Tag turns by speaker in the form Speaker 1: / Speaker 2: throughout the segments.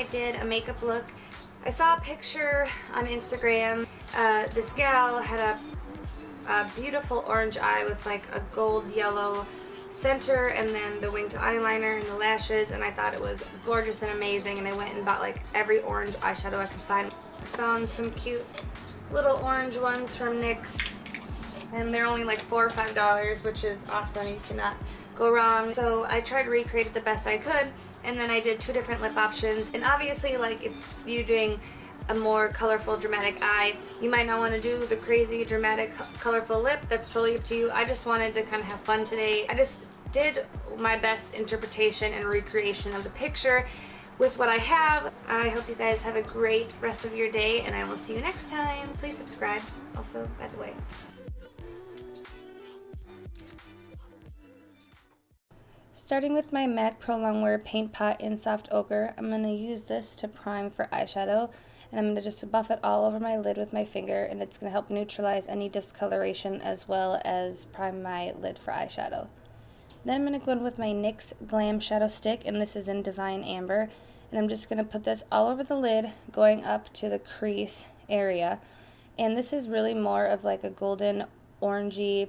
Speaker 1: I did a makeup look. I saw a picture on Instagram. This gal had a beautiful orange eye with like a gold yellow center and then the winged eyeliner and the lashes, and I thought it was gorgeous and amazing, and I went and bought like every orange eyeshadow I could find. I found some cute little orange ones from NYX, and they're only like $4 or $5, which is awesome. You cannot go wrong. So I tried to recreate it the best I could, and then I did 2 different lip options. And obviously, like, if you're doing a more colorful, dramatic eye, you might not want to do the crazy, dramatic, colorful lip. That's totally up to you. I just wanted to kind of have fun today. I just did my best interpretation and recreation of the picture with what I have. I hope you guys have a great rest of your day, and I will see you next time. Please subscribe also, by the way. Starting with my MAC Prolongwear Paint Pot in Soft Ochre, I'm going to use this to prime for eyeshadow, and I'm going to just buff it all over my lid with my finger, and it's going to help neutralize any discoloration as well as prime my lid for eyeshadow. Then I'm going to go in with my NYX Glam Shadow Stick, and this is in Divine Amber, and I'm just going to put this all over the lid going up to the crease area, and this is really more of like a golden orangey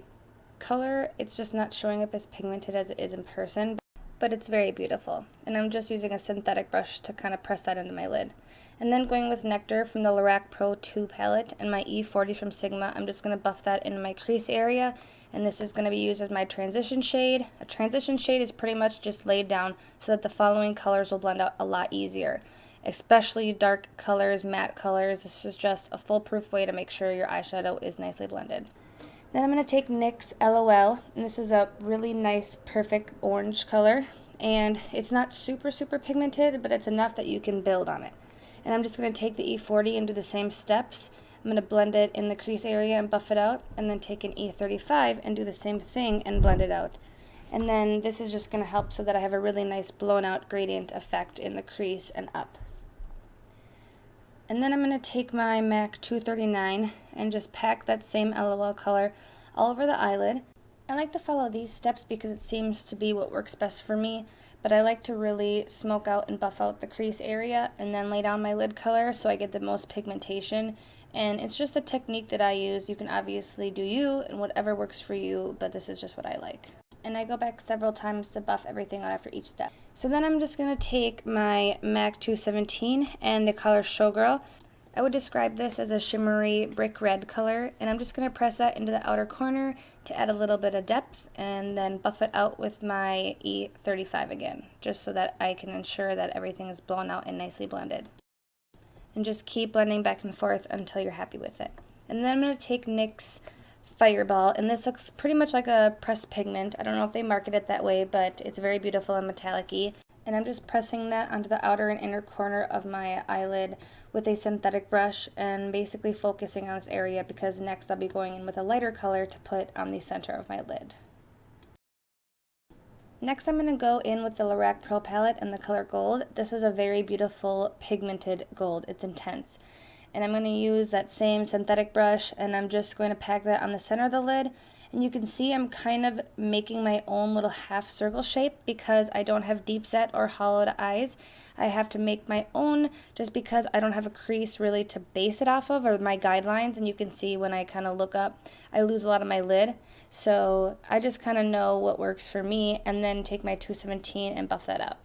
Speaker 1: color. It's just not showing up as pigmented as it is in person, but it's very beautiful. And I'm just using a synthetic brush to kind of press that into my lid. And then going with Nectar from the Lorac Pro 2 palette and my E40 from Sigma, I'm just going to buff that into my crease area, and this is going to be used as my transition shade. A transition shade is pretty much just laid down so that the following colors will blend out a lot easier, especially dark colors, matte colors. This is just a foolproof way to make sure your eyeshadow is nicely blended. Then I'm going to take NYX LOL, and this is a really nice, perfect orange color, and it's not super pigmented, but it's enough that you can build on it. And I'm just going to take the E40 and do the same steps. I'm going to blend it in the crease area and buff it out, and then take an E35 and do the same thing and blend it out. And then this is just going to help so that I have a really nice blown out gradient effect in the crease and up. And then I'm going to take my MAC 239 and just pack that same LOL color all over the eyelid. I like to follow these steps because it seems to be what works best for me, but I like to really smoke out and buff out the crease area and then lay down my lid color so I get the most pigmentation. And it's just a technique that I use. You can obviously do you and whatever works for you, but this is just what I like. And I go back several times to buff everything out after each step. So then I'm just going to take my MAC 217 and the color Showgirl. I would describe this as a shimmery brick red color, and I'm just going to press that into the outer corner to add a little bit of depth, and then buff it out with my E35 again, just so that I can ensure that everything is blown out and nicely blended. And just keep blending back and forth until you're happy with it. And then I'm going to take NYX Fireball, and this looks pretty much like a pressed pigment. I don't know if they market it that way, but it's very beautiful and metallic-y. And I'm just pressing that onto the outer and inner corner of my eyelid with a synthetic brush and basically focusing on this area, because next I'll be going in with a lighter color to put on the center of my lid. Next I'm going to go in with the Lorac Pro palette and the color Gold. This is a very beautiful pigmented gold. It's intense. And I'm going to use that same synthetic brush, and I'm just going to pack that on the center of the lid. And you can see I'm kind of making my own little half circle shape because I don't have deep set or hollowed eyes. I have to make my own just because I don't have a crease really to base it off of, or my guidelines. And you can see when I kind of look up, I lose a lot of my lid. So I just kind of know what works for me, and then take my 217 and buff that out.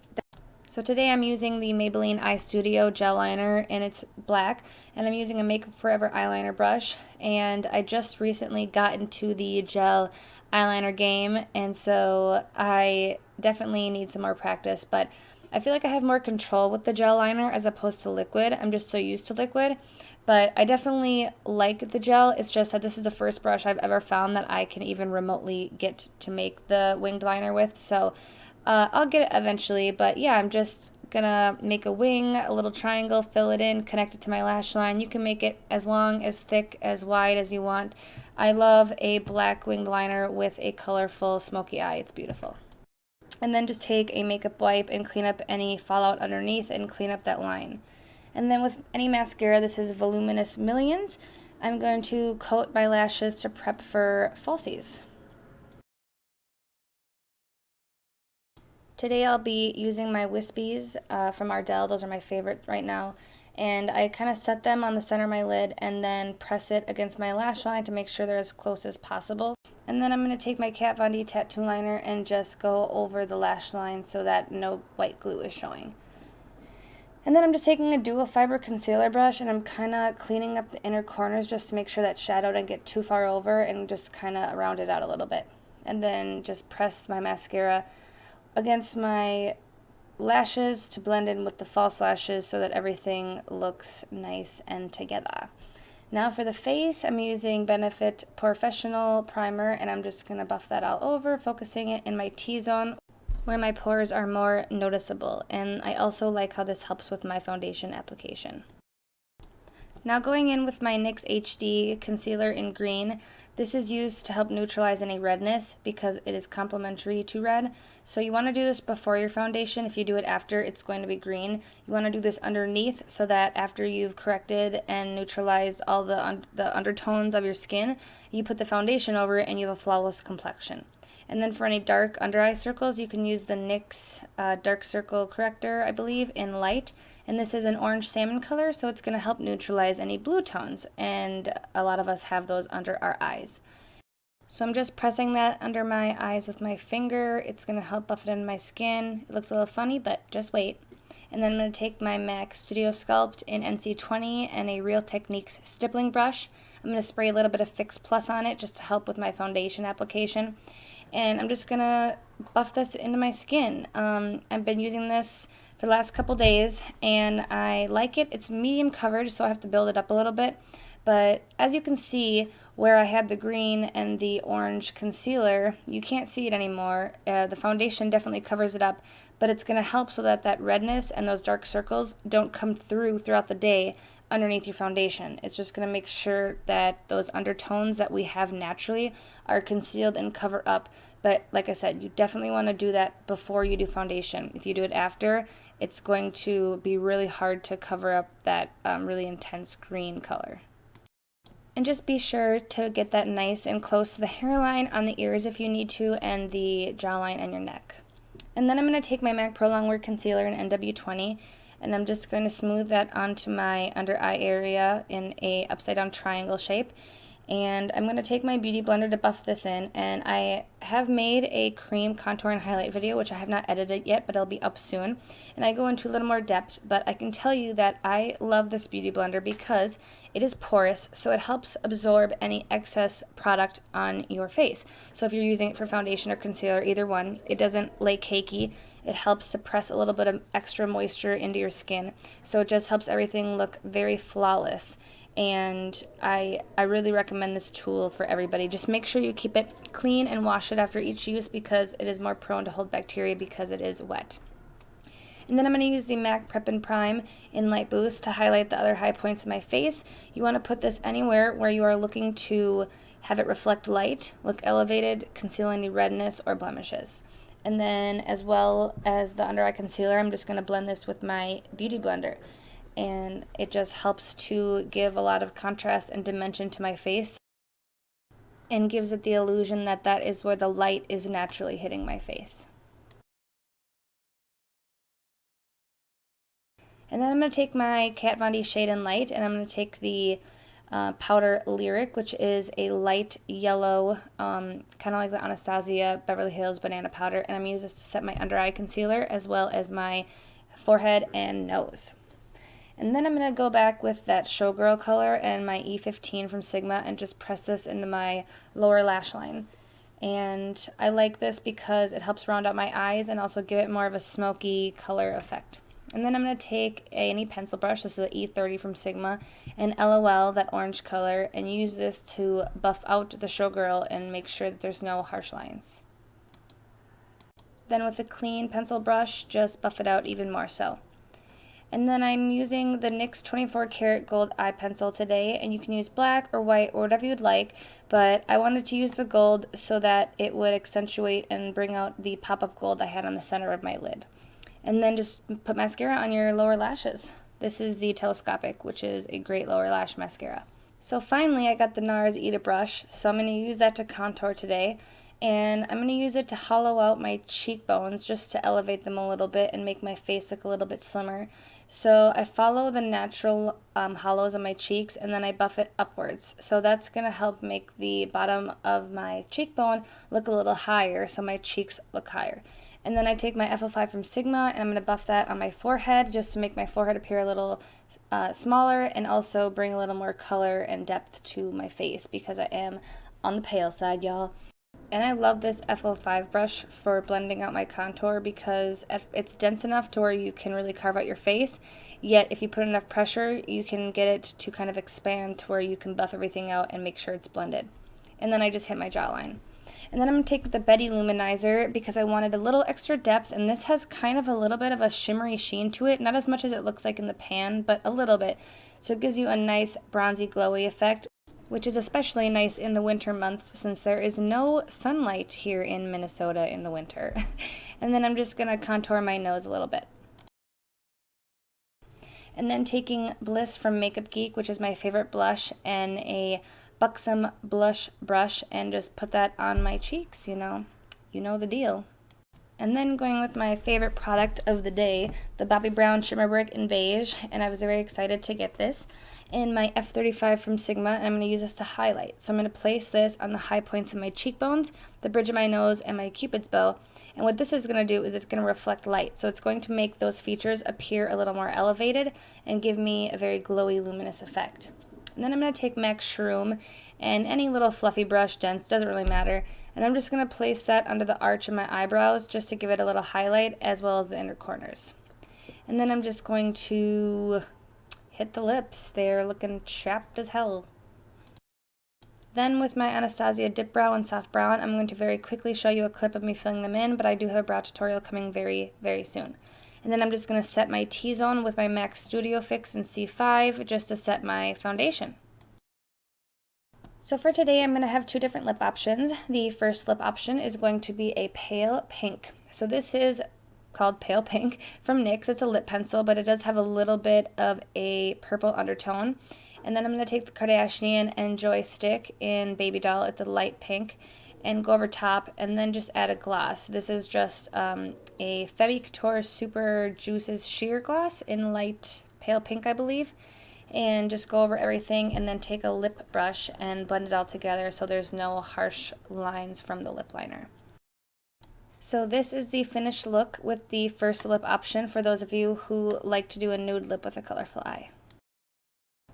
Speaker 1: So today I'm using the Maybelline Eye Studio gel liner, and it's black, and I'm using a Makeup Forever eyeliner brush, and I just recently got into the gel eyeliner game, and so I definitely need some more practice, but I feel like I have more control with the gel liner as opposed to liquid. I'm just so used to liquid, but I definitely like the gel. It's just that this is the first brush I've ever found that I can even remotely get to make the winged liner with, so I'll get it eventually, but yeah, I'm just gonna make a wing, a little triangle, fill it in, connect it to my lash line. You can make it as long, as thick, as wide as you want. I love a black winged liner with a colorful smoky eye. It's beautiful. And then just take a makeup wipe and clean up any fallout underneath and clean up that line. And then with any mascara, this is Voluminous Millions, I'm going to coat my lashes to prep for falsies. Today I'll be using my wispies from Ardell. Those are my favorite right now. And I kind of set them on the center of my lid and then press it against my lash line to make sure they're as close as possible. And then I'm going to take my Kat Von D tattoo liner and just go over the lash line so that no white glue is showing. And then I'm just taking a dual fiber concealer brush and I'm kind of cleaning up the inner corners just to make sure that shadow doesn't get too far over and just kind of round it out a little bit. And then just press my mascara against my lashes to blend in with the false lashes so that everything looks nice and together. Now for the face, I'm using Benefit Porefessional primer and I'm just going to buff that all over, focusing it in my T-zone where my pores are more noticeable. And I also like how this helps with my foundation application. Now going in with my NYX HD concealer in green, this is used to help neutralize any redness because it is complementary to red. So you want to do this before your foundation. If you do it after, it's going to be green. You want to do this underneath so that after you've corrected and neutralized all the undertones of your skin, you put the foundation over it and you have a flawless complexion. And then for any dark under eye circles, you can use the NYX Dark Circle Corrector, I believe, in light. And this is an orange salmon color, so it's going to help neutralize any blue tones. And a lot of us have those under our eyes. So I'm just pressing that under my eyes with my finger. It's going to help buff it into my skin. It looks a little funny, but just wait. And then I'm going to take my MAC Studio Sculpt in NC20 and a Real Techniques stippling brush. I'm going to spray a little bit of Fix Plus on it just to help with my foundation application. And I'm just going to buff this into my skin. I've been using this for the last couple days and I like it. It's medium coverage, so I have to build it up a little bit. But as you can see, where I had the green and the orange concealer, you can't see it anymore. The foundation definitely covers it up, but it's going to help so that that redness and those dark circles don't come throughout the day underneath your foundation. It's just going to make sure that those undertones that we have naturally are concealed and cover up. But like I said, you definitely want to do that before you do foundation. If you do it after, it's going to be really hard to cover up that really intense green color. And just be sure to get that nice and close to the hairline on the ears if you need to, and the jawline and your neck. And then I'm going to take my MAC Pro Longwear Concealer in NW20, and I'm just going to smooth that onto my under eye area in a upside down triangle shape. And I'm going to take my Beauty Blender to buff this in, and I have made a cream contour and highlight video, which I have not edited yet, but it'll be up soon. And I go into a little more depth, but I can tell you that I love this Beauty Blender because it is porous, so it helps absorb any excess product on your face. So if you're using it for foundation or concealer, either one, it doesn't lay cakey. It helps to press a little bit of extra moisture into your skin, so it just helps everything look very flawless. And I really recommend this tool for everybody. Just make sure you keep it clean and wash it after each use because it is more prone to hold bacteria because it is wet. And then I'm going to use the MAC Prep and Prime in Light Boost to highlight the other high points of my face. You want to put this anywhere where you are looking to have it reflect light, look elevated, conceal any redness or blemishes. And then as well as the under eye concealer, I'm just going to blend this with my Beauty Blender. And it just helps to give a lot of contrast and dimension to my face and gives it the illusion that that is where the light is naturally hitting my face. And then I'm going to take my Kat Von D Shade and Light, and I'm going to take the Powder Lyric, which is a light yellow, kind of like the Anastasia Beverly Hills Banana Powder, and I'm going to use this to set my under eye concealer as well as my forehead and nose. And then I'm going to go back with that Showgirl color and my E15 from Sigma and just press this into my lower lash line. And I like this because it helps round out my eyes and also give it more of a smoky color effect. And then I'm going to take any pencil brush, this is an E30 from Sigma, and LOL, that orange color, and use this to buff out the Showgirl and make sure that there's no harsh lines. Then with a clean pencil brush, just buff it out even more so. And then I'm using the NYX 24 karat gold eye pencil today, and you can use black or white or whatever you'd like, but I wanted to use the gold so that it would accentuate and bring out the pop of gold I had on the center of my lid. And then just put mascara on your lower lashes. This is the Telescopic, which is a great lower lash mascara. So finally, I got the NARS Eat a Brush, so I'm going to use that to contour today. And I'm going to use it to hollow out my cheekbones just to elevate them a little bit and make my face look a little bit slimmer. So I follow the natural hollows on my cheeks and then I buff it upwards. So that's going to help make the bottom of my cheekbone look a little higher so my cheeks look higher. And then I take my F05 from Sigma and I'm going to buff that on my forehead just to make my forehead appear a little smaller and also bring a little more color and depth to my face because I am on the pale side, y'all. And I love this F05 brush for blending out my contour because it's dense enough to where you can really carve out your face, yet if you put enough pressure, you can get it to kind of expand to where you can buff everything out and make sure it's blended. And then I just hit my jawline. And then I'm going to take the Betty Luminizer because I wanted a little extra depth, and this has kind of a little bit of a shimmery sheen to it, not as much as it looks like in the pan, but a little bit. So it gives you a nice bronzy glowy effect, which is especially nice in the winter months since there is no sunlight here in Minnesota in the winter. And then I'm just going to contour my nose a little bit. And then taking Bliss from Makeup Geek, which is my favorite blush, and a buxom blush brush, and just put that on my cheeks, you know the deal. And then going with my favorite product of the day, the Bobbi Brown Shimmer Brick in Beige, and I was very excited to get this. And my F35 from Sigma, and I'm going to use this to highlight. So I'm going to place this on the high points of my cheekbones, the bridge of my nose, and my cupid's bow. And what this is going to do is it's going to reflect light. So it's going to make those features appear a little more elevated and give me a very glowy, luminous effect. And then I'm going to take MAC Shroom and any little fluffy brush, dense, doesn't really matter. And I'm just going to place that under the arch of my eyebrows just to give it a little highlight as well as the inner corners. And then I'm just going to hit the lips. They're looking chapped as hell. Then with my Anastasia Dipbrow and Soft Brown, I'm going to very quickly show you a clip of me filling them in, but I do have a brow tutorial coming very, very soon. And then I'm just going to set my T-zone with my MAC Studio Fix in C5 just to set my foundation. So for today, I'm going to have two different lip options. The first lip option is going to be a pale pink. So this is called Pale Pink from NYX. It's a lip pencil, but it does have a little bit of a purple undertone. And then I'm going to take the Kardashian En-joystick in Babydoll. It's a light pink. And go over top and then just add a gloss. This is just a Femme Couture Super Juices Sheer Gloss in light pale pink, I believe. And just go over everything and then take a lip brush and blend it all together so there's no harsh lines from the lip liner. So this is the finished look with the first lip option for those of you who like to do a nude lip with a colorful eye.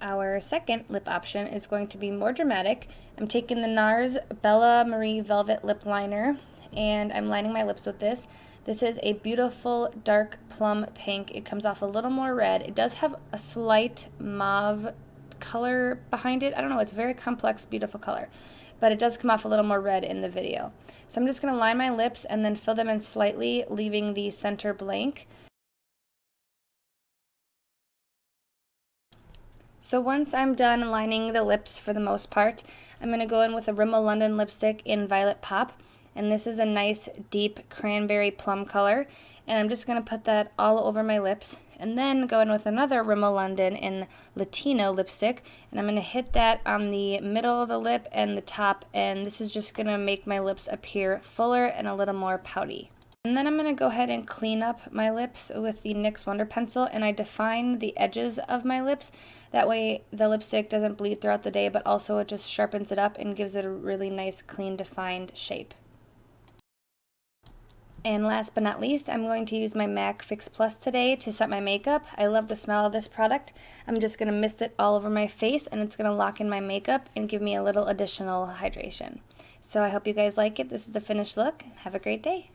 Speaker 1: Our second lip option is going to be more dramatic. I'm taking the NARS Bella Marie Velvet Lip Liner, and I'm lining my lips with this. This is a beautiful dark plum pink. It comes off a little more red. It does have a slight mauve color behind it. I don't know, it's a very complex, beautiful color, but it does come off a little more red in the video. So I'm just going to line my lips and then fill them in slightly, leaving the center blank. So once I'm done lining the lips for the most part, I'm going to go in with a Rimmel London lipstick in Violet Pop. And this is a nice deep cranberry plum color. And I'm just going to put that all over my lips. And then go in with another Rimmel London in Latino lipstick. And I'm going to hit that on the middle of the lip and the top. And this is just going to make my lips appear fuller and a little more pouty. And then I'm going to go ahead and clean up my lips with the NYX Wonder Pencil, and I define the edges of my lips. That way the lipstick doesn't bleed throughout the day, but also it just sharpens it up and gives it a really nice, clean, defined shape. And last but not least, I'm going to use my MAC Fix Plus today to set my makeup. I love the smell of this product. I'm just going to mist it all over my face, and it's going to lock in my makeup and give me a little additional hydration. So I hope you guys like it. This is the finished look. Have a great day.